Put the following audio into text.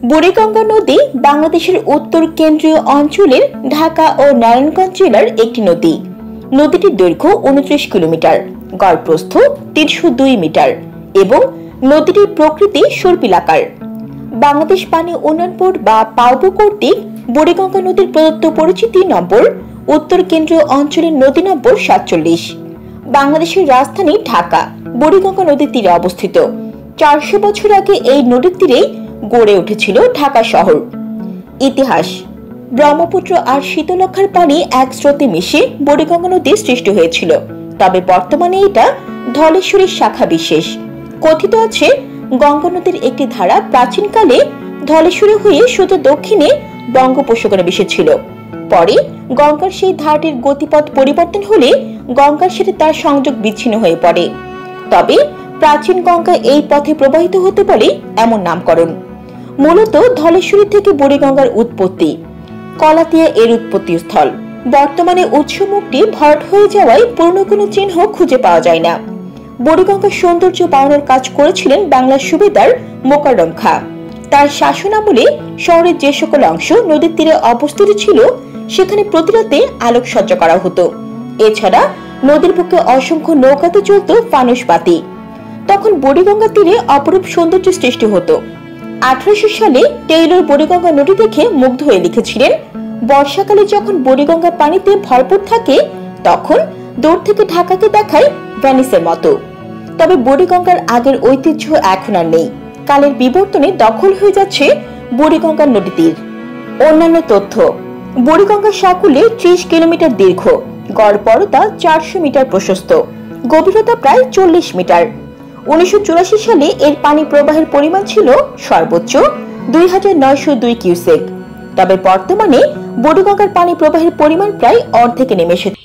বুড়িগঙ্গা নদী বাংলাদেশের উত্তর কেন্দ্রীয় অঞ্চলের ঢাকা ও নারায়ণগঞ্জ জেলার একটি নদী। নদীটির দৈর্ঘ্য 29 কিলোমিটার, গড় প্রস্থ 302 মিটার এবং নদীটির প্রকৃতি সর্পিলাকার। বাংলাদেশ পানি উন্নয়ন বোর্ড বা পাউবো কর্তৃক বুড়িগঙ্গা নদীর প্রদত্ত পরিচিতি নম্বর উত্তর কেন্দ্রীয় অঞ্চলের নদী নম্বর 47। বাংলাদেশের রাজধানী ঢাকা বুড়িগঙ্গা নদীর তীরে অবস্থিত। 400 বছর আগে এই নদীর তীরেই গড়ে উঠেছিল ঢাকা শহর। ইতিহাস: ব্রহ্মপুত্র আর শীতলক্ষার পানি এক স্রোতে মিশে বুড়িগঙ্গা নদী সৃষ্টি হয়েছিল, তবে বর্তমানে এটা ধলেশ্বরীর শাখা বিশেষ। কথিত আছে গঙ্গা নদীর একটি ধারা প্রাচীনকালে ধলেশ্বরী হয়ে সোজা দক্ষিণে বঙ্গোপসাগরে মিশেছিল। পরে গঙ্গার সেই ধারাটির গতিপথ পরিবর্তন হলে গঙ্গার সাথে তার সংযোগ বিচ্ছিন্ন হয়ে পড়ে। তবে প্রাচীন গঙ্গা এই পথে প্রবাহিত হতে বলে এমন নামকরণ। মূলত ধলেশ্বরী থেকে বুড়িগঙ্গার উৎপত্তি। কলাতিয়া এর উৎপত্তি স্থল। বর্তমানে উৎসমুখটি ভরাট হয়ে যাওয়ায় পুরনো কোনো চিহ্ন খুঁজে পাওয়া যায় না। বুড়িগঙ্গার সৌন্দর্য বাড়ানোর কাজ করেছিলেন বাংলার সুবেদার মোকাররম খাঁ। তার শাসনামলে শহরের যে সকল অংশ নদীর তীরে অবস্থিত ছিল সেখানে প্রতিরাতে আলোকসজ্জা করা হতো। এছাড়া নদীর বুকে অসংখ্য নৌকাতে চলত ফানুস বাতি। তখন বুড়িগঙ্গা তীরে অপরূপ সৌন্দর্য সৃষ্টি হতো। 1800 সালে টেইলর বুড়িগঙ্গা নদী দেখে মুগ্ধ হয়ে লিখেছিলেন, বর্ষাকালে যখন বুড়িগঙ্গা পানিতে ভরপুর থাকে তখন দূর থেকে ঢাকাকে দেখায় ভেনিসের মতো। তবে বুড়িগঙ্গার আগের ঐতিহ্য এখন আর নেই। কালের বিবর্তনে দখল হয়ে যাচ্ছে বুড়িগঙ্গার নদী তীর। অন্যান্য তথ্য: বুড়িগঙ্গার সাকুল্যে 30 কিলোমিটার দীর্ঘ, গড় পরতা 400 মিটার প্রশস্ত, গভীরতা প্রায় 40 মিটার। 1984 সালে এর পানি প্রবাহের পরিমাণ ছিল সর্বোচ্চ 2902 কিউসেক। তবে বর্তমানে বুড়িগঙ্গার পানি প্রবাহের পরিমাণ প্রায় অর্ধেকে নেমে এসেছে।